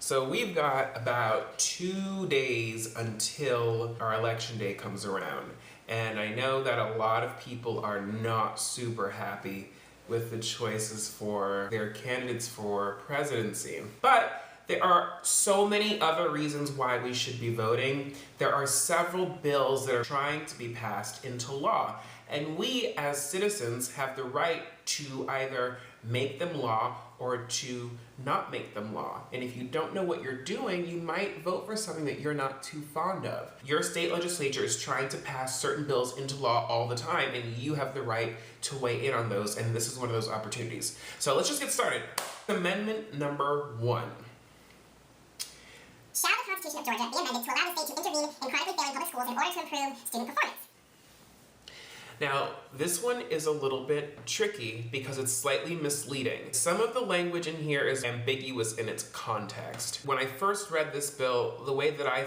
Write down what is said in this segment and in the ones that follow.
So we've got about 2 days until our election day comes around. And I know that a lot of people are not super happy with the choices for their candidates for presidency. But there are so many other reasons why we should be voting. There are several bills that are trying to be passed into law. And we as citizens have the right to either make them law or to not make them law. And if you don't know what you're doing, you might vote for something that you're not too fond of. Your state legislature is trying to pass certain bills into law all the time, and you have the right to weigh in on those, and this is one of those opportunities. So let's just get started. Amendment number 1. Shall the Constitution of Georgia be amended to allow the state to intervene in chronically failing public schools in order to improve student performance? Now, this one is a little bit tricky because it's slightly misleading. Some of the language in here is ambiguous in its context. When I first read this bill, the way that I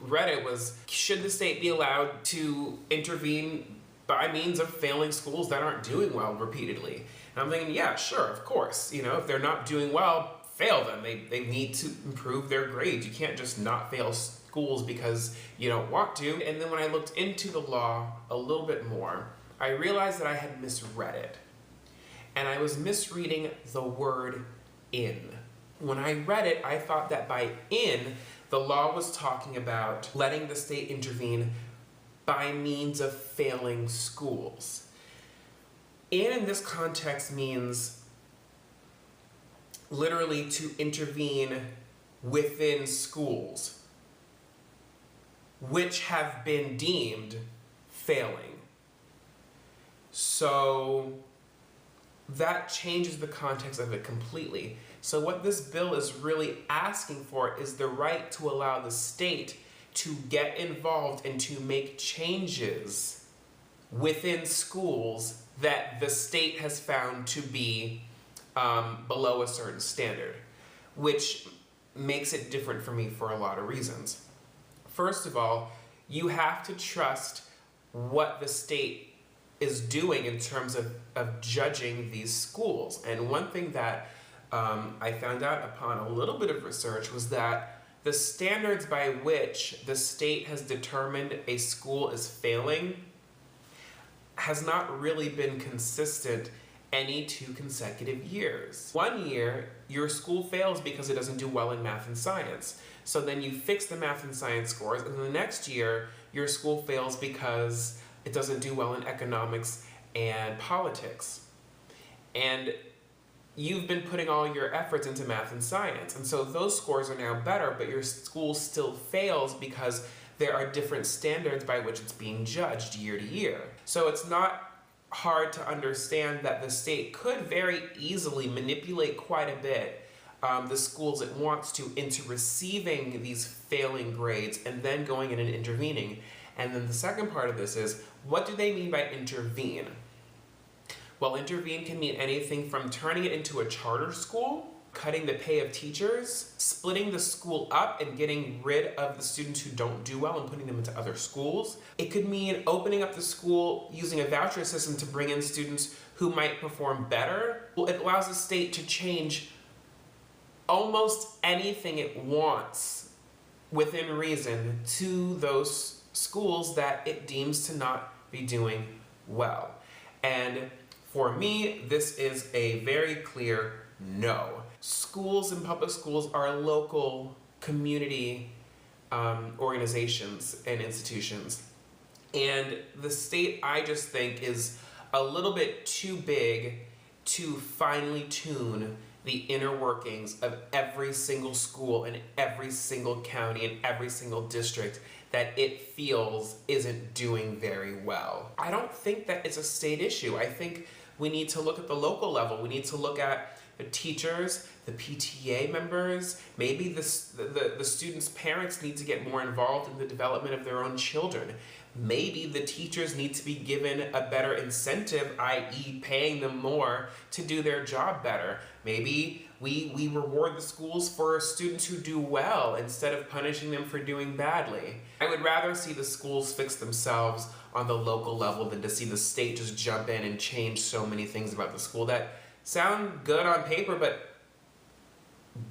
read it was, should the state be allowed to intervene by means of failing schools that aren't doing well repeatedly? And I'm thinking, yeah, sure, of course. You know, if they're not doing well, fail them. They need to improve their grades. You can't just not fail schools because you don't want to. And then when I looked into the law a little bit more, I realized that I had misread it. And I was misreading the word in. When I read it, I thought that by in, the law was talking about letting the state intervene by means of failing schools. In this context means literally to intervene within schools, which have been deemed failing. So that changes the context of it completely. So what this bill is really asking for is the right to allow the state to get involved and to make changes within schools that the state has found to be below a certain standard, which makes it different for me for a lot of reasons. First of all, you have to trust what the state is doing in terms of judging these schools. And one thing that I found out upon a little bit of research was that the standards by which the state has determined a school is failing has not really been consistent any 2 consecutive years. 1 year, your school fails because it doesn't do well in math and science. So then you fix the math and science scores, and then the next year, your school fails because it doesn't do well in economics and politics. And you've been putting all your efforts into math and science. And so those scores are now better, but your school still fails because there are different standards by which it's being judged year to year. So it's not hard to understand that the state could very easily manipulate quite a bit the schools it wants to into receiving these failing grades and then going in and intervening. And then the second part of this is, what do they mean by intervene? Well, intervene can mean anything from turning it into a charter school, cutting the pay of teachers, splitting the school up and getting rid of the students who don't do well and putting them into other schools. It could mean opening up the school using a voucher system to bring in students who might perform better. Well, it allows the state to change almost anything it wants within reason to those schools that it deems to not be doing well. And for me, this is a very clear no. Schools and public schools are local community organizations and institutions. And the state, I just think, is a little bit too big to finely tune the inner workings of every single school in every single county and every single district that it feels isn't doing very well. I don't think that it's a state issue. I think we need to look at the local level. We need to look at the teachers, the PTA members, maybe the students' parents need to get more involved in the development of their own children. Maybe the teachers need to be given a better incentive, i.e. paying them more to do their job better. Maybe we reward the schools for students who do well instead of punishing them for doing badly. I would rather see the schools fix themselves on the local level than to see the state just jump in and change so many things about the school that sound good on paper, but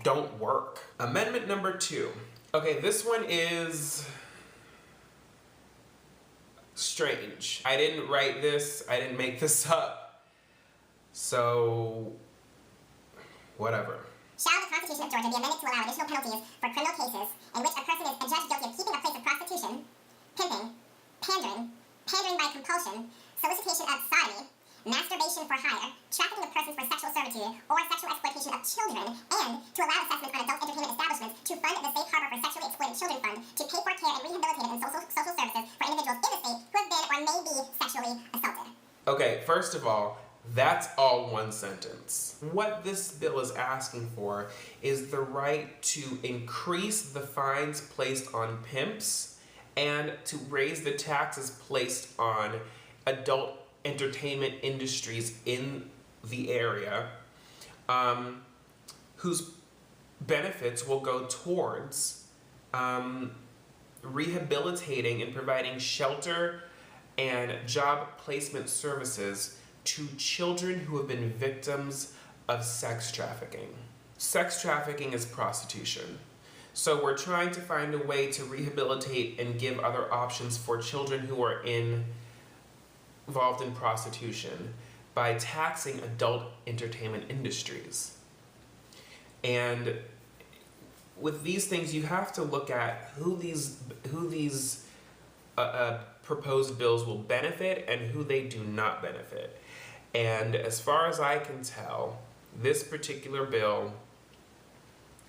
don't work. Amendment number 2. Okay, this one is strange. I didn't write this. I didn't make this up. So, whatever. Shall the Constitution of Georgia be amended to allow additional penalties for criminal cases in which a person is adjudged guilty of keeping a place of prostitution, pimping, pandering by compulsion, solicitation of sodomy, masturbation for hire, trafficking of persons for sexual servitude, or sexual exploitation of children, and to allow assessments on adult entertainment establishments to fund the Safe Harbor for Sexually Exploited Children Fund to pay for care and rehabilitative and social services for individuals in the state who have been or may be sexually assaulted. Okay, first of all, that's all one sentence. What this bill is asking for is the right to increase the fines placed on pimps and to raise the taxes placed on adult entertainment industries in the area, whose benefits will go towards rehabilitating and providing shelter and job placement services to children who have been victims of sex trafficking. Sex trafficking is prostitution. So we're trying to find a way to rehabilitate and give other options for children who are involved in prostitution by taxing adult entertainment industries. And with these things, you have to look at who these proposed bills will benefit and who they do not benefit. And as far as I can tell, this particular bill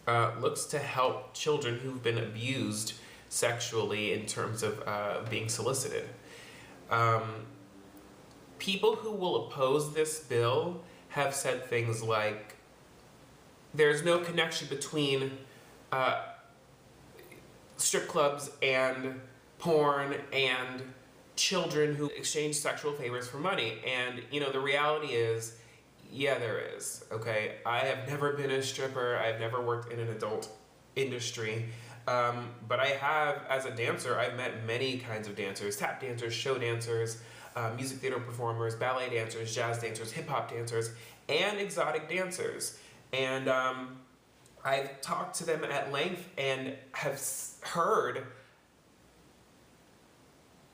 looks to help children who've been abused sexually in terms of being solicited. People who will oppose this bill have said things like, there's no connection between strip clubs and porn and children who exchange sexual favors for money. And, the reality is, yeah, there is, okay? I have never been a stripper. I've never worked in an adult industry. But I have, as a dancer, I've met many kinds of dancers: tap dancers, show dancers, music theater performers, ballet dancers, jazz dancers, hip-hop dancers, and exotic dancers. And I've talked to them at length and have heard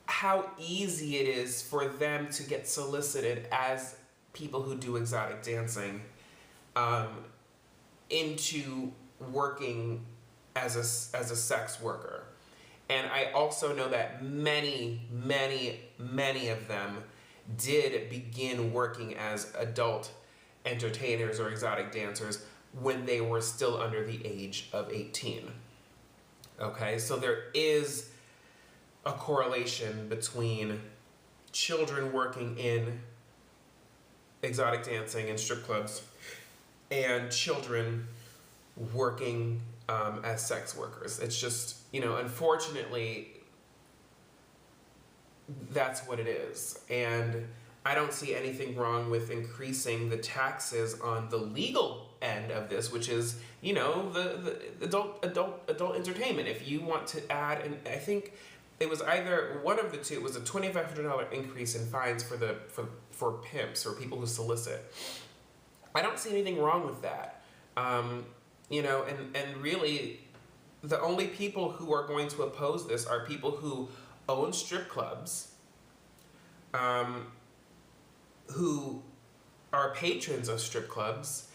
how easy it is for them to get solicited as people who do exotic dancing into working as a sex worker. And I also know that many of them did begin working as adult entertainers or exotic dancers when they were still under the age of 18. Okay, so there is a correlation between children working in exotic dancing and strip clubs and children working as sex workers. It's just, unfortunately, that's what it is. And I don't see anything wrong with increasing the taxes on the legal end of this, which is, the adult entertainment. If you want to add, and I think it was either one of the two, it was a $2,500 increase in fines for pimps or people who solicit. I don't see anything wrong with that. And really, the only people who are going to oppose this are people who own strip clubs, who are patrons of strip clubs,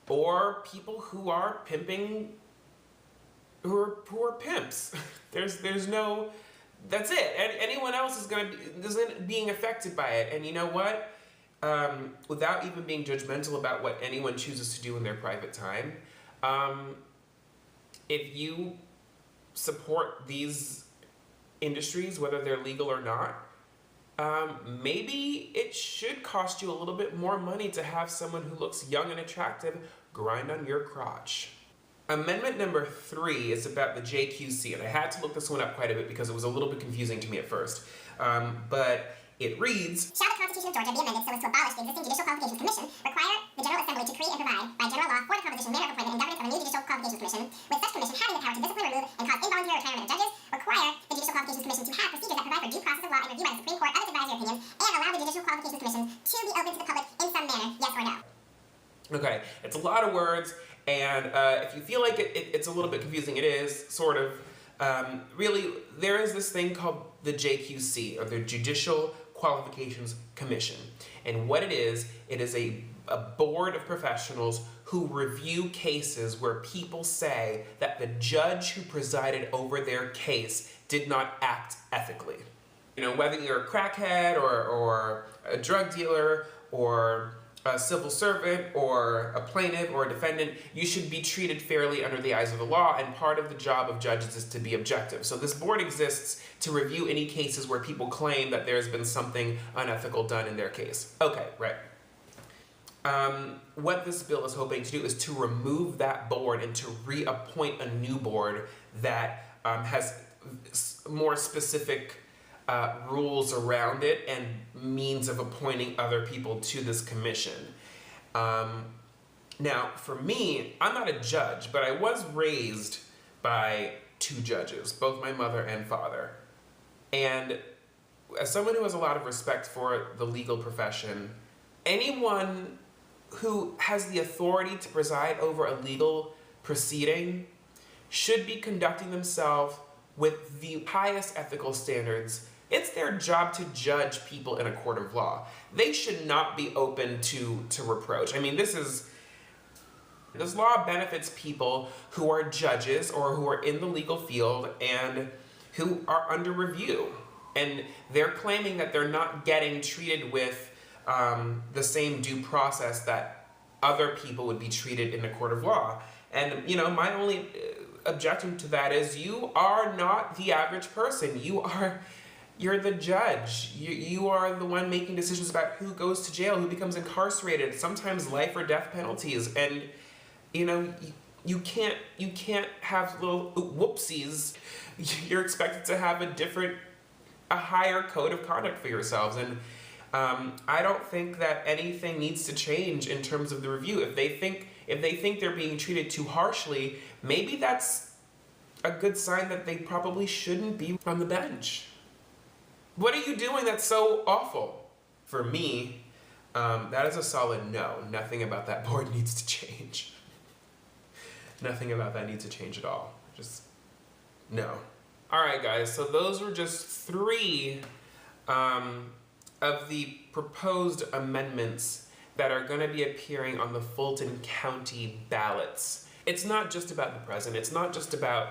or people who are pimping, who are pimps. There's no, that's it. Anyone else isn't being affected by it. And you know what? Without even being judgmental about what anyone chooses to do in their private time, if you support these industries, whether they're legal or not, maybe it should cost you a little bit more money to have someone who looks young and attractive grind on your crotch. Amendment number 3 is about the JQC, and I had to look this one up quite a bit because it was a little bit confusing to me at first. But it reads, Shall the Constitution of Georgia be amended so as to abolish the existing Judicial Qualifications Commission, require the General Assembly to create and provide, by general law, for the composition, manner of appointment, and governance of a new Judicial Qualifications Commission, with such commission having the power to discipline, remove, and cause involuntary retirement of judges, require the Judicial Qualifications Commission to have procedures that provide for due process of law and review by the Supreme Court of its advisory opinion, and allow the Judicial Qualifications Commission to be open to the public in some manner, yes or no. okay, it's a lot of words, And if you feel like it's a little bit confusing, it is, sort of. Really, there is this thing called the JQC, or the Judicial Qualifications Commission. And what it is a board of professionals who review cases where people say that the judge who presided over their case did not act ethically. You know, whether you're a crackhead or a drug dealer or a civil servant or a plaintiff or a defendant, you should be treated fairly under the eyes of the law, and part of the job of judges is to be objective. So this board exists to review any cases where people claim that there's been something unethical done in their case. Okay, right. What this bill is hoping to do is to remove that board and to reappoint a new board that has more specific rules around it and means of appointing other people to this commission. Now, for me, I'm not a judge, but I was raised by two judges, both my mother and father. And as someone who has a lot of respect for the legal profession, anyone who has the authority to preside over a legal proceeding should be conducting themselves with the highest ethical standards. It's their job to judge people in a court of law. They should not be open to reproach. I mean, this law benefits people who are judges or who are in the legal field and who are under review. And they're claiming that they're not getting treated with the same due process that other people would be treated in a court of law. And, you know, my only objection to that is you are not the average person. You're the judge. You are the one making decisions about who goes to jail, who becomes incarcerated, sometimes life or death penalties. And, you know, you can't have little whoopsies. You're expected to have a higher code of conduct for yourselves. And I don't think that anything needs to change in terms of the review. If they think they're being treated too harshly, maybe that's a good sign that they probably shouldn't be on the bench. What are you doing that's so awful? For me, that is a solid no. Nothing about that board needs to change. Nothing about that needs to change at all. Just no. All right, guys, so those were just 3 of the proposed amendments that are going to be appearing on the Fulton County ballots. It's not just about the president. It's not just about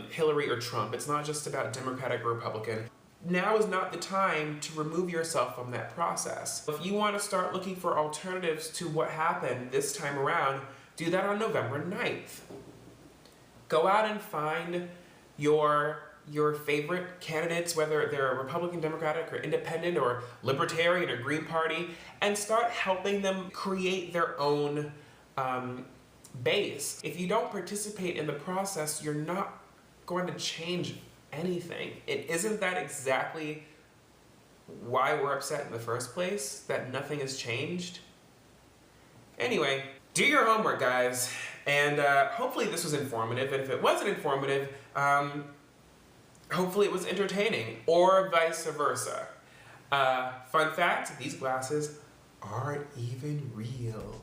Hillary or Trump. It's not just about Democratic or Republican. Now is not the time to remove yourself from that process. If you want to start looking for alternatives to what happened this time around, do that on November 9th. Go out and find your favorite candidates, whether they're Republican, Democratic, or Independent, or Libertarian, or Green Party, and start helping them create their own base. If you don't participate in the process, you're not going to change anything. Isn't that exactly why we're upset in the first place? That nothing has changed? Anyway, do your homework, guys. And hopefully this was informative. And if it wasn't informative, hopefully it was entertaining, or vice versa. Fun fact, these glasses aren't even real.